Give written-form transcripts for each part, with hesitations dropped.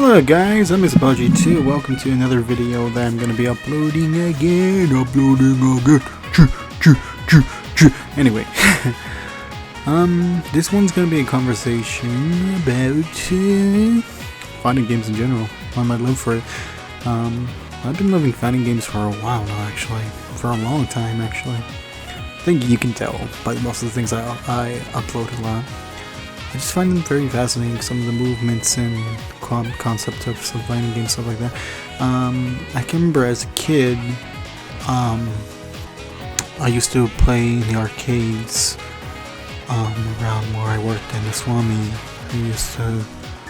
Hello guys, I'm Mr. Welcome to another video that I'm gonna be uploading again. Anyway, this one's gonna be a conversation about fighting games in general. On my love for it. I've been loving fighting games for a while now, actually, for a long time, actually. I think you can tell by most of the things I upload a lot. I just find them very fascinating, some of the movements and concept of some fighting games, stuff like that. I can remember as a kid, I used to play in the arcades around where I worked in the Swami. I used to...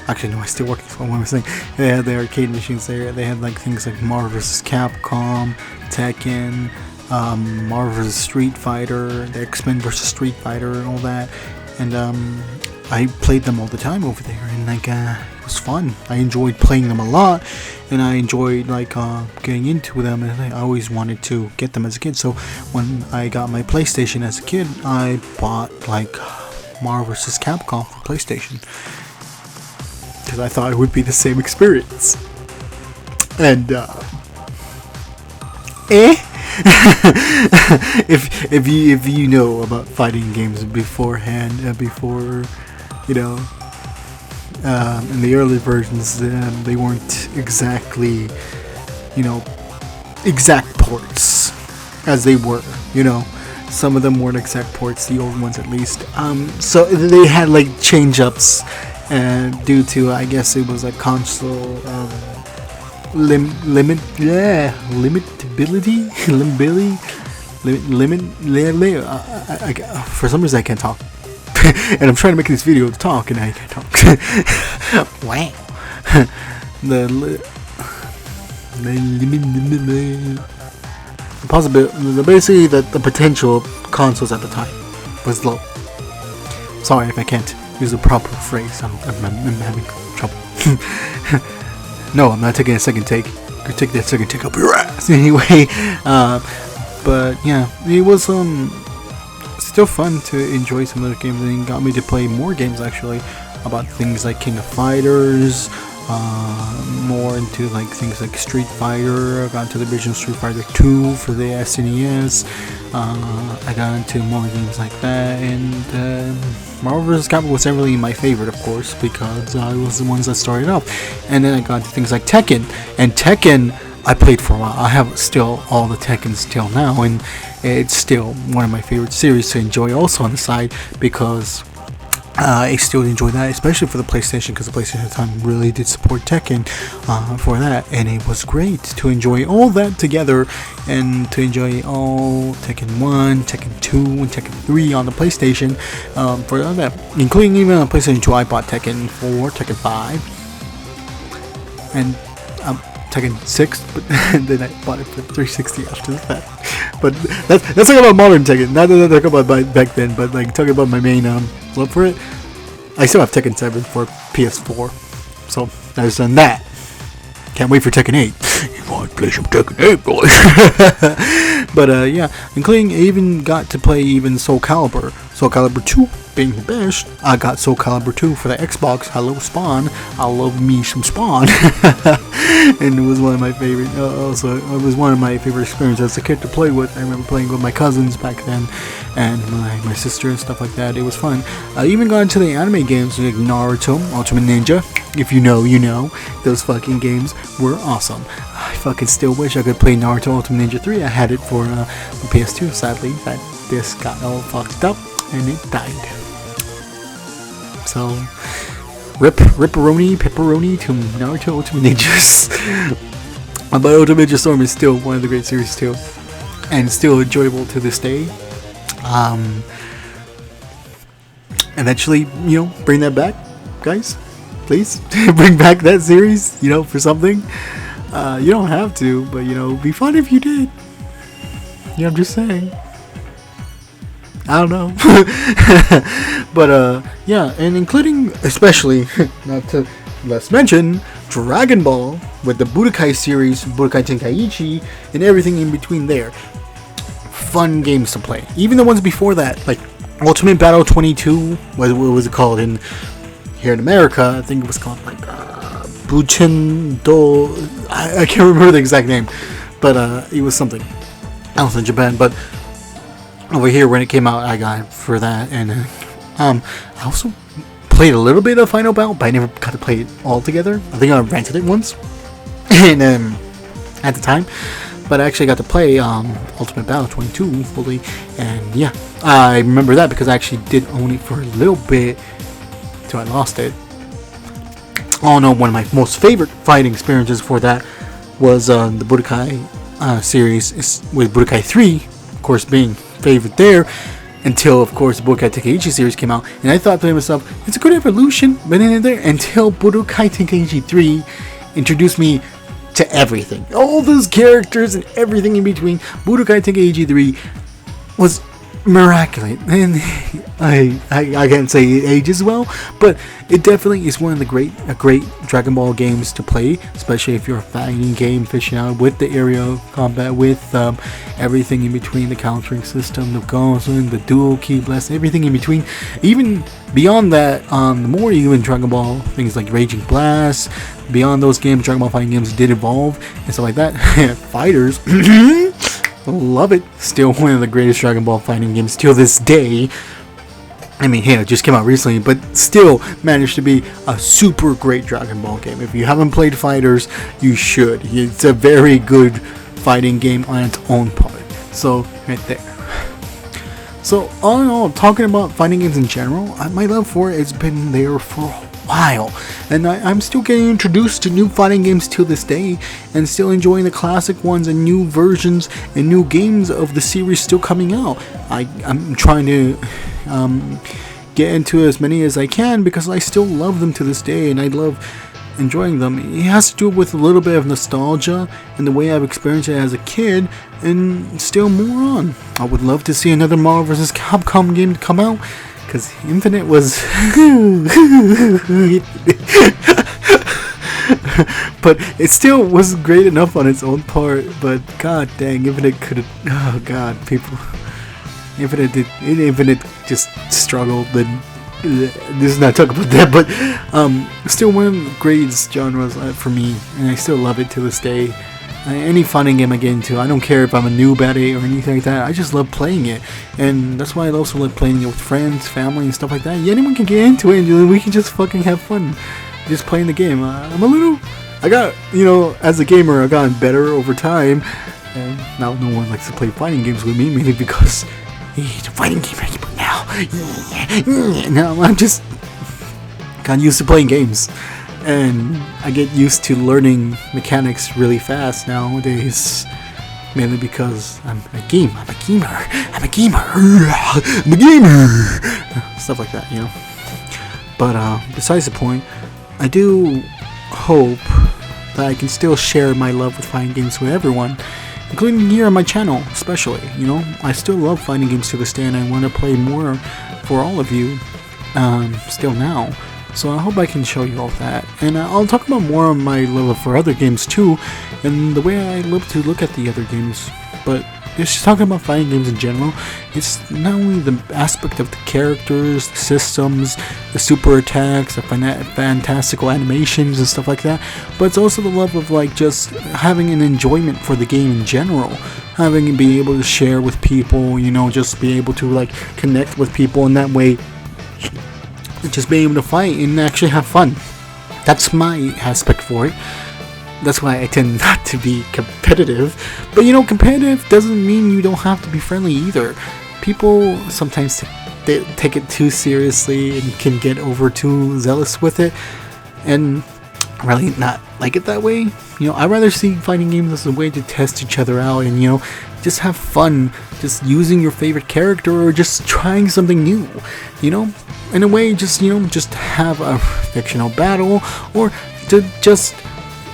Actually, no, I still work in the Swami. I was saying they had the arcade machines there. They had like things like Marvel vs. Capcom, Tekken, Marvel vs. Street Fighter, the X-Men vs. Street Fighter, and all that. And I played them all the time over there, and like it was fun. I enjoyed playing them a lot, and I enjoyed like getting into them, and I always wanted to get them as a kid. So when I got my PlayStation as a kid, I bought like Marvel vs. Capcom for PlayStation because I thought it would be the same experience. And if you know about fighting games beforehand, before, you know, in the early versions, they weren't exactly, you know, exact ports as they were, you know. Some of them weren't exact ports, the old ones at least. So they had like change-ups, due to, I guess it was a console for some reason I can't talk. And I'm trying to make this video to talk, and I can't talk. Wow. Basically the potential of consoles at the time was low. Sorry if I can't use the proper phrase. I'm having trouble. No, I'm not taking a second take. Could take that second take up your ass. Anyway, but yeah, it was still fun to enjoy some other games, and it got me to play more games actually, about things like King of Fighters, more into like things like Street Fighter. I got into the original Street Fighter 2 for the SNES. I got into more games like that, and Marvel vs. Capcom was never really my favorite, of course, because I was the ones that started off. And then I got into things like Tekken, and Tekken I played for a while. I have still all the Tekkens till now, and it's still one of my favorite series to enjoy also on the side, because I still enjoy that, especially for the PlayStation, because the PlayStation at the time really did support Tekken for that, and it was great to enjoy all that together, and to enjoy all Tekken 1, Tekken 2, and Tekken 3 on the PlayStation, for that, including even on PlayStation 2. I bought Tekken 4, Tekken 5, and Tekken 6, but then I bought it for 360 after that. But let's talk about modern Tekken, not that I talk about back then, but like talking about my main love for it. I still have Tekken 7 for PS4, so there's done that. Can't wait for Tekken 8. You want to play some Tekken 8, boy? But yeah, including I even got to play even Soul Calibur 2 being the best. I got Soul Calibur 2 for the Xbox. Hello Spawn, I love me some Spawn. And it was one of my favorite. Also, it was one of my favorite experiences as a kid to play with. I remember playing with my cousins back then, and my sister and stuff like that. It was fun. I even got into the anime games like Naruto, Ultimate Ninja. If you know, you know. Those fucking games were awesome. I fucking still wish I could play Naruto Ultimate Ninja 3. I had it for the PS2. Sadly, that disc got all fucked up and it died. So, pepperoni to Naruto Ultimate Ninjas. But Ultimate Ninja Storm is still one of the great series too, and still enjoyable to this day. Eventually, you know, bring that back, guys. Please bring back that series, you know, for something. You don't have to, but you know, it'd be fun if you did. Yeah, I'm just saying. I don't know. But yeah, and including especially let's mention Dragon Ball with the Budokai series, Budokai Tenkaichi, and everything in between there. Fun games to play. Even the ones before that, like Ultimate Battle 22, what was it called in here in America? I think it was called like Buchendo. I can't remember the exact name, but it was something else in Japan. But over here, when it came out, I got it for that, and I also played a little bit of Final Bout, but I never got to play it all together. I think I rented it once, and at the time, but I actually got to play Ultimate Battle 22 fully, and yeah, I remember that because I actually did own it for a little bit till I lost it. Oh no, one of my most favorite fighting experiences for that was the Budokai series with Budokai 3, of course being favorite there, until of course the Budokai Tenkaichi series came out, and I thought to myself, it's a good evolution, but in there until Budokai Tenkaichi 3 introduced me to everything, all those characters and everything in between. Budokai Tenkaichi 3 was miraculous, and I can't say it ages well, but it definitely is one of the great Dragon Ball games to play, especially if you're a fighting game aficionado, with the aerial combat, with everything in between, the countering system, the Gonsun, the dual ki blast, everything in between. Even beyond that, the more even Dragon Ball things like Raging Blast, beyond those games, Dragon Ball fighting games did evolve and stuff like that. Fighters. Love it. Still one of the greatest Dragon Ball fighting games till this day. I mean, hey, it just came out recently, but still managed to be a super great Dragon Ball game. If you haven't played Fighters, you should. It's a very good fighting game on its own part. So, right there. So, all in all, talking about fighting games in general, my love for it has been there for a while, and I'm still getting introduced to new fighting games till this day, and still enjoying the classic ones and new versions and new games of the series still coming out. I'm trying to get into as many as I can because I still love them to this day, and I love enjoying them. It has to do with a little bit of nostalgia and the way I've experienced it as a kid, and still more on. I would love to see another Marvel vs. Capcom game come out, because Infinite was but it still was great enough on its own part. But god dang, Infinite could have, oh god, people, Infinite just struggled, and this is not talking about that, but still one of the greatest genres for me, and I still love it to this day. Any fighting game I get into, I don't care if I'm a noob at it or anything like that, I just love playing it, and that's why I also love playing it with friends, family, and stuff like that. Yeah, anyone can get into it, and we can just fucking have fun just playing the game. I got, as a gamer, I've gotten better over time, and now no one likes to play fighting games with me, mainly because it's a fighting game now. Now I'm just got used to playing games, and I get used to learning mechanics really fast nowadays, mainly because I'm a gamer, stuff like that, But besides the point, I do hope that I can still share my love with fighting games with everyone, including here on my channel especially. I still love fighting games to this day, and I want to play more for all of you still now. So I hope I can show you all that, and I'll talk about more of my love for other games too, and the way I love to look at the other games. But just talking about fighting games in general, it's not only the aspect of the characters, the systems, the super attacks, the fantastical animations and stuff like that, but it's also the love of just having an enjoyment for the game in general, having to be able to share with people, just be able to connect with people in that way, just being able to fight and actually have fun. That's my aspect for it. That's why I tend not to be competitive. But competitive doesn't mean you don't have to be friendly either. People sometimes they take it too seriously and can get over too zealous with it, and really not like it that way. I'd rather see fighting games as a way to test each other out and just have fun, just using your favorite character or just trying something new. In a way, just have a fictional battle, or to just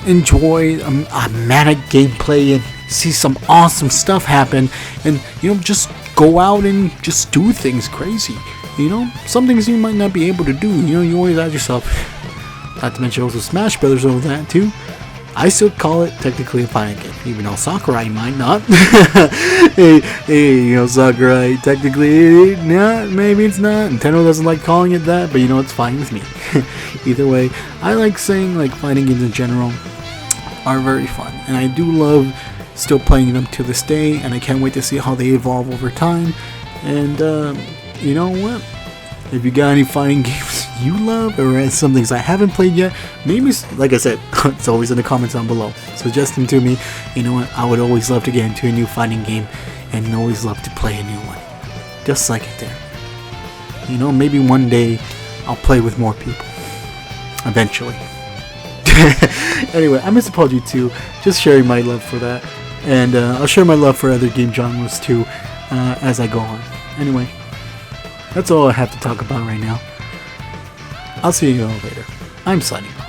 enjoy a manic gameplay and see some awesome stuff happen, and just go out and just do things crazy. Some things you might not be able to do. You always ask yourself, not to mention also Smash Brothers, all that too. I still call it technically a fighting game, even though Sakurai might not. hey, Sakurai, technically, yeah, maybe it's not. Nintendo doesn't like calling it that, but it's fine with me. Either way, I like saying like fighting games in general are very fun, and I do love still playing them to this day, and I can't wait to see how they evolve over time. And you know what? If you got any fighting games you love, or some things I haven't played yet, maybe, like I said, it's always in the comments down below. Suggest them to me. You know what? I would always love to get into a new fighting game, and always love to play a new one. Just like it there. Maybe one day I'll play with more people. Eventually. Anyway, I miss Apology 2. Just sharing my love for that. And I'll share my love for other game genres too as I go on. Anyway, that's all I have to talk about right now. I'll see you all later. I'm signing off.